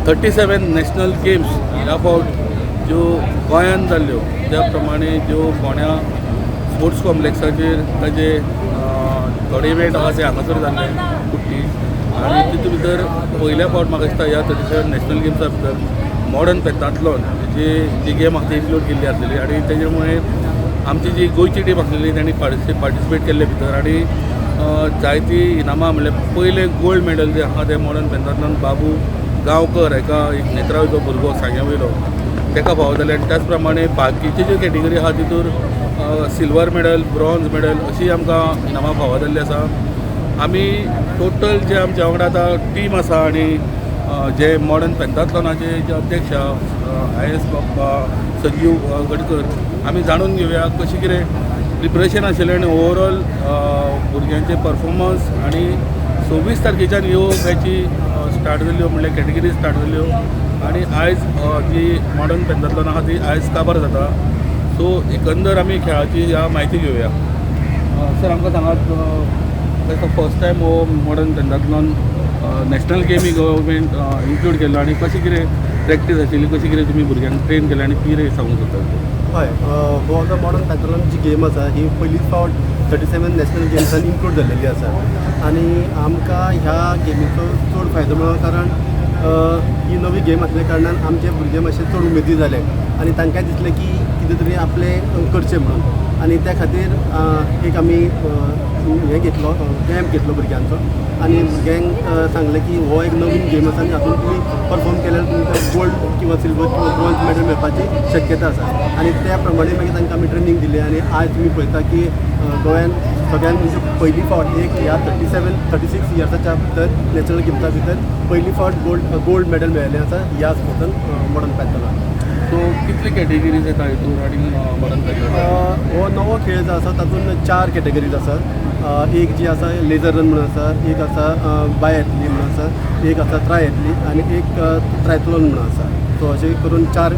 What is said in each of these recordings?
37 national games ह्या फावट ज्यो गोंयांत जाल्ल्यो त्या प्रमाणे ज्यो फोंड्या स्पोर्ट्स कॉम्प्लेक्साचेर ताजे थोडे इवेंट आसा ते हांगासर जाल्ले कुट्टी आनी तितूंत भितर पयल्या फावट म्हाका दिसता ह्या 37 नॅशनल गेम्सा भितर मॉडर्न पेंटाथलॉन जी गेम आसा ती इन्क्लूड केल्ली आसलेली आनी तेजे मुळे आमची जी गोंयची टीम आसलेली तांणी पार्टिसिपेट केल्ले भितर आनी जायती इनामां म्हणल्यार पयलें गोल्ड मेडल जें आसा तें मॉडर्न पेंटाथलॉन बाबू गांवकर एका एक नेत्रावयचो भुरगो सांग्या वयलो ताका फावो जाले आनी त्याच प्रमाणे बाकीचे ज्यो कॅटेगरी आसा तितूर सिल्वर मेडल ब्रॉन्झ मेडल अशी आमकां इनामां फावो जाल्ली आसा. आमी टोटल जे आमचे वांगडा आतां टीम आसा आनी जे मॉडर्न पेंटाथलॉनाचे जे अध्यक्ष IAS बाप्पा संजीव गडकर आमी जाणून घेवया कशें कितें प्रिपरेशन आशिल्लें आनी ओवरऑल भुरग्यांचे परफॉर्मन्स आनी 26 तारखेच्यान ह्यो मॅची स्टार्ट जाल्यो म्हणल्यार कॅटेगरी स्टार्ट जाल्यो आनी आयज जी मॉडर्न पेंटाथलॉन आसा ती आयज काबार जाता. सो एकंदर आमी खेळाची ह्या म्हायती घेवया. सर आमकां सांगात फर्स्ट टायम हो मॉडर्न पेंटाथलॉन नॅशनल गेमी गव्हर्मेंट इन्क्लूड केल्लो आनी कशी कितें प्रॅक्टीस आशिल्ली कशी कितें तुमी भुरग्यांक ट्रेन केलें आनी कितें सांगूंक सोदता? हय हो जो मॉडर्न पेंटाथलॉन जी गेम आसा ही पयलीच फावट 37 नॅशनल गेम्सान इन्क्लूड जाल्लेली आसा आनी आमकां ह्या गेमीचो चड फायदो मेळ्ळो कारण ही नवी गेम आसल्या कारणान आमचे भुरगे मातशे चड उमेदी जाले आनी तांकांय दिसलें की कितें तरी आपलें करचें म्हणून आनी त्या खातीर एक आमी हें घेतलो कॅम्प घेतलो भुरग्यांचो आनी भुरग्यांक सांगलें की हो एक नवीन गेम आसा आनी हातूंत तुमी परफॉर्म केल्यार तुमकां गोल्ड किंवा सिल्वर किंवा ब्रॉन्झ मेडल मेळपाची शक्यता आसा आनी त्या प्रमाणे मागीर तांकां आमी ट्रेनींग दिलें आनी आयज तुमी पळयता की गोंयांत सगळ्यान म्हणजे पयली फावट एक ह्या 36 इयर्साच्या भितर नॅशनल गेम्सा भितर पयली फावट गोल्ड मेडल मेळिल्लें आसा ह्या स्पोर्टान मॉडर्न पेंटाथलॉन. सो कितले कॅटेगरीज येता हितून आनी मॉडर्न पेंटाथलॉन? हो नवो खेळ जो आसा तातूंत 4 कॅटेगरीज आसा. एक जी आसा लेझर रन म्हणून आसा, एक आसा बाय एथली म्हणून आसा, एक आसा ट्राय एथली आनी एक ट्रायथलॉन म्हणून आसा. सो अशें करून 4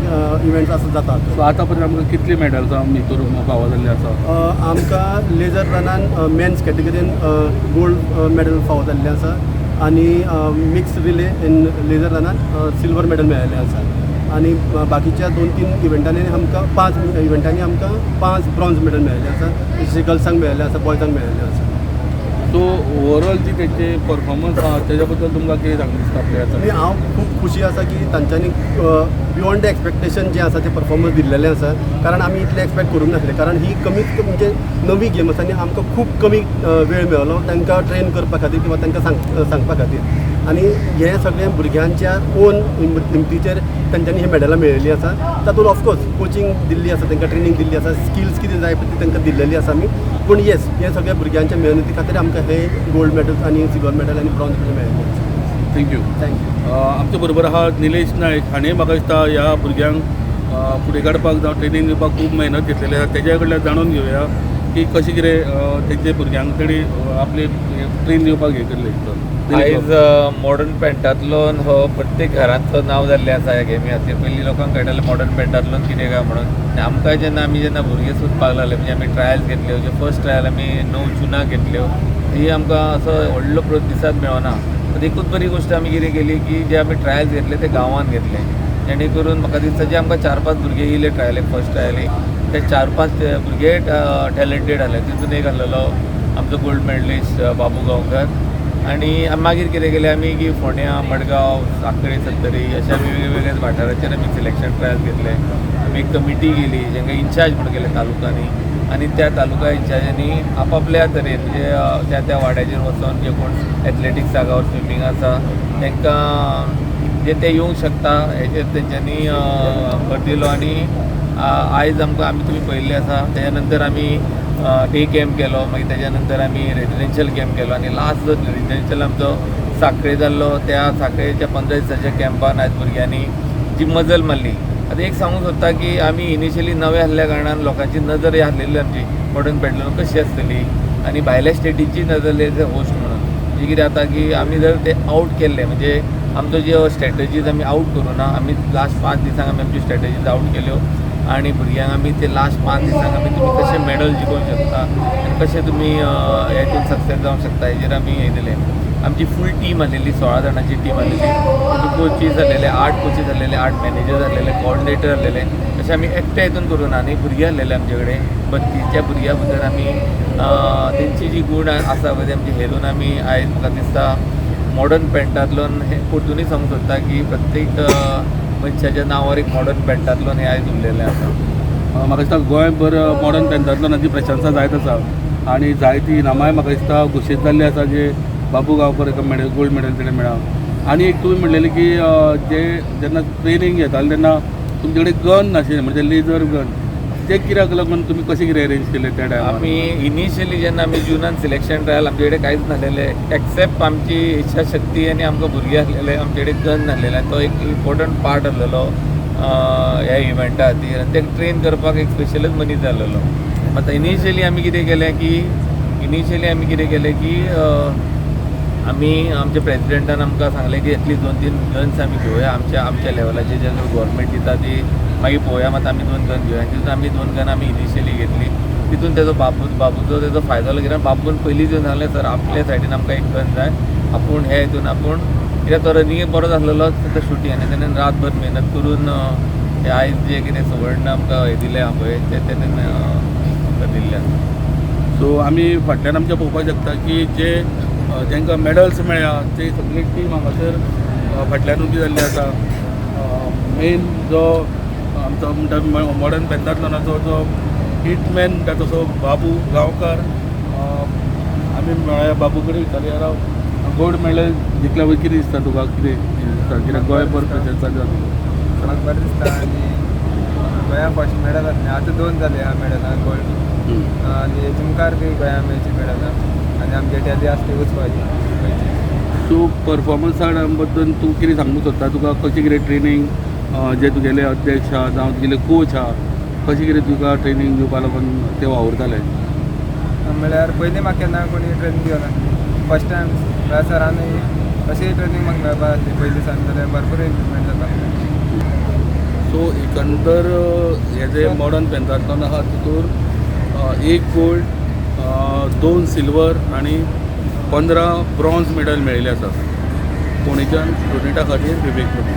इव्हेंट्स आसा जातात. सो आतां पर्यंत आमकां कितले मेडल्स हितून फावो जाल्ले आसा? आमकां लेझर रनान मेन्स कॅटेगरीन गोल्ड मेडल फावो जाल्लें आसा आनी मिक्स रिले इन लेझर रनान सिल्वर मेडल मेळिल्लें आसा आनी बाकीच्या 2-3 इव्हेंटांनी आमकां 5 इव्हेंटांनी आमकां 5 ब्रॉन्झ मेडल मेळिल्लें आसा. जशें गर्ल्सांक मेळिल्लें आसा बॉयजांक मेळिल्लें आसा. सो ओवरऑल जी तेचे परफॉर्मन्स आहा तेज्या बद्दल तुमकां कितें सांगूंक दिसता प्लेयर्सांक? आनी हांव खूब खुशी आसा की तांच्यांनी बियॉन्ड द एक्सपेक्टेशन जें आसा तें परफॉर्मन्स दिल्लेलें आसा कारण आमी इतलें एक्सपेक्ट करूंक नासलें कारण ही कमीत कमी म्हणजे नवी गेम आसा आनी आमकां खूब कमी वेळ मेळ्ळो तांकां ट्रेन करपा खातीर किंवा तांकां सांगपा खातीर आनी हे सगळें भुरग्यांच्या ओन हिमतीचेर तांच्यांनी ही मेडलां मेळिल्लीं आसा. तातूंत ऑफकोर्स कोचिंग दिल्ली आसा तांकां ट्रेनींग दिल्ली आसा स्किल्स कितें जाय पळय ती तांकां दिल्लेली आसा आमी पूण येस हे सगळ्या भुरग्यांच्या मेहनती खातीर आमकां हे गोल्ड मेडल्स आनी सिल्वर मेडल आनी ब्रॉन्झ मेडल मेळिल्ले आसा. थँक्यू. आमचे बरोबर आहा निलेश नायक हाणें म्हाका दिसता ह्या भुरग्यांक फुडें काडपाक जावं ट्रेनींग दिवपाक खूब मेहनत घेतलेली आसा. तेज्या कडल्यान जाणून घेवया की कशें कितें तेंचे भुरग्यांक तेणी आपले ट्रेन दिवपाक हें केल्लें. आयज मॉडर्न पेंटाथलॉन हो प्रत्येक घरांतलो नांव जाल्लें आसा ह्या गेमी खातीर. पयलीं लोकांक कळटालें मॉडर्न पेंटाथलॉन कितें काय म्हणून आनी आमकां जेन्ना भुरगे सोदपाक लागले म्हणजे आमी ट्रायल्स घेतल्यो जे फर्स्ट ट्रायल आमी 9 जूनाक घेतल्यो ती आमकां असो व्हडलो प्रतिसाद मेळना. पण एकूच बरी गोश्ट आमी कितें केली की जे आमी ट्रायल्स घेतले ते गांवांत घेतले जेणे करून म्हाका दिसता जे आमकां 4-5 भुरगे येयले ट्रायलेक फर्स्ट ट्रायलेक ते 4-5 भुरगे टॅलंटेड आहले. तितून एक आहलेलो आमचो गोल्ड मेडलिस्ट बाबू गांवकर आनी मागीर कितें केलें आमी की फोंड्या मडगांव सांखळी सत्तरी अशा आमी वेगवेगळ्या वाठाराचेर आमी सिलेक्शन ट्रायल्स घेतले. आमी एक कमिटी गेली जेंका इन्चार्ज म्हणून केले तालुकांनी आनी त्या तालुका इन्चार्जांनी आपआपल्या तरेन म्हणजे त्या वाड्याचेर वचून जे कोण एथलेटिक्स जागा स्विमींग आसा तांकां जे ते येवंक शकता हेचेर तेंच्यांनी भर दिलो आनी आयज आमकां आमी तुमी पळयल्लें आसा. तेज्या नंतर आमी डे कॅम्प केलो मागीर तेज्या नंतर आमी रेजिडेन्शियल कॅम्प केलो आनी लास्ट जो रेजिडेन्शियल आमचो सांखळे जाल्लो त्या सांखळेच्या 15 दिसाच्या कॅम्पान आयज भुरग्यांनी जी मजल मारली. आतां एक सांगूंक सोदता की आमी इनिशियली नवे आसल्या कारणान लोकांची नजर आसलेली आमची मॉडर्न पेंटाथलॉन कशी आसतली आनी भायल्या स्टेटीची नजर होस्ट म्हणून म्हणजे कितें जाता की आमी जर ते आउट केल्ले म्हणजे आमचो ज्यो स्ट्रॅटजीज आमी आउट करूं ना आमी लास्ट 5 दिसांक आमी आमच्यो स्ट्रॅटजीज आउट केल्यो आनी भुरग्यांक आमी ते लास्ट 5 दिसांक आमी तुमी कशे मेडल जिखोवंक शकता आनी कशे तुमी हेतून सक्सेस जावंक शकता हेजेर आमी हें दिलें आमची फूल टीम आलेली 16 जाणांची टीम आलेली. तितून कोचीस आलेले, 8 कोचीस आलेले, 8 मॅनेजर्स आलेले, कोऑर्डिनेटर आलेले. अशें आमी एकट्या हितून करून आनी भुरगीं आसलेले आमचे कडेन. 32 भुरग्यां भितर आमी तेंची जी गूण आसा पळय आमची हेरून आमी आयज म्हाका दिसता मॉडर्न पेंटातलोन हे परतूनय सांगूंक सोदता की प्रत्येक मनशाच्या नांवार एक मॉडर्न पेंटातलोन हे आयज उरलेलें आसा. म्हाका दिसता गोंयभर मॉडर्न पेंटातलोनाची प्रशंसा जायत आसा आनी जायतीं इनामांय म्हाका दिसता घोशीत जाल्ली आसा जे बाबू गांवकर एका मेडल गोल्ड मेडल तेणें मेळ्ळा. आनी एक तुवें म्हणलेलें की जे जेन्ना ट्रेनींग घेताले तेन्ना तुमचे कडेन गन नाशिल्लें म्हणजे लेजर गन ते कित्याक लागून तुमी कशें कितें अरेंज केलें त्या टायमार? आमी इनिशियली जेन्ना आमी जुनान सिलेक्शन ट्रायल आमचे कडेन कांयच नासलेलें एक्सेप्ट आमची इच्छा शक्ती आनी आमकां भुरगीं आसलेले आमचे कडेन गन नासलेले आनी तो एक इम्पॉर्टंट पार्ट आसलेलो ह्या इव्हेंटा खातीर आनी तेका ट्रेन करपाक एक स्पेशलच मनीस जाय आसलेलो. आतां इनिशियली आमी कितें केलें की आमी आमच्या प्रेसिडेंटान आमकां सांगलें की एटलीस्ट 2-3 गन्स आमी घेवया आमच्या लेवलाचेर जे गव्हर्मेंट दिता ती मागीर पळोवया मात आमी 2 गन घेवया. तितून आमी 2 गन आमी इनिशियली घेतली. तितून तेजो बाबूचो तेजो फायदो जालो कित्याक बाबून पयलींच येवन सांगलें सर आपल्या सायडीन आमकां एक गन जाय आपूण हे हितून आपूण कित्याक तो रनिंगेक बरो आसलेलो शुटींग आनी तेणेन रातभर मेहनत करून हे आयज जे कितें सुवर्ण आमकां हे दिलें आहा पळय तेणेन आमकां दिल्लें आसा. सो आमी फाटल्यान आमच्या पळोवपाक शकता की जे जेंकां मेडल्स मेळ्ळा ते सगळी टीम हांगासर फाटल्यान उबी जाल्ली आसा. मेन जो आमचो म्हणटा मॉडर्न पेंटातलोनाचो जो हिटमॅन म्हणटा तसो बाबू गांवकार. आमी म्हळ्यार बाबू कडेन विचारया राव गोल्ड मेडल जिखल्या वयर कितें दिसता तुका कितें दिसता कित्याक गोंयभर प्रशंसा जाता? म्हाका बरें दिसता आनी गोंया फर्स्ट मेडल आसलें आतां 2 जाले ह्या मेडलान गोल्ड आनी हेचे मुखार बी गोंया मेळची मेडलां आनी आमगे टॅली आसली वचपाची. सो परफॉर्मन्सा बद्दल तूं कितें सांगूंक सोदता? तुका कशें कितें ट्रेनींग जे तुगेले अध्यक्ष आहा जावं तुगेले कोच आहा कशें कितें तुका ट्रेनींग दिवपा लागून ते वावुरताले? म्हणल्यार पयलीं म्हाका केन्ना कोणी ट्रेनींग दिवना. फर्स्ट टायम म्हळ्यार सरांनी अशी ट्रेनींग म्हाका मेळपा जातली पयलीं सान जाल्यार भरपूर इम्प्रुवमेंट जाता. सो एकंदर हे जे मॉडर्न पेंटातलोन आहा तितून 1 गोल्ड 2 सिल्वर आनी 15 ब्रॉन्झ मेडल मेळिल्ले आसात. फोंडेच्यान स्टुडंटा खातीर विवेक प्रभू.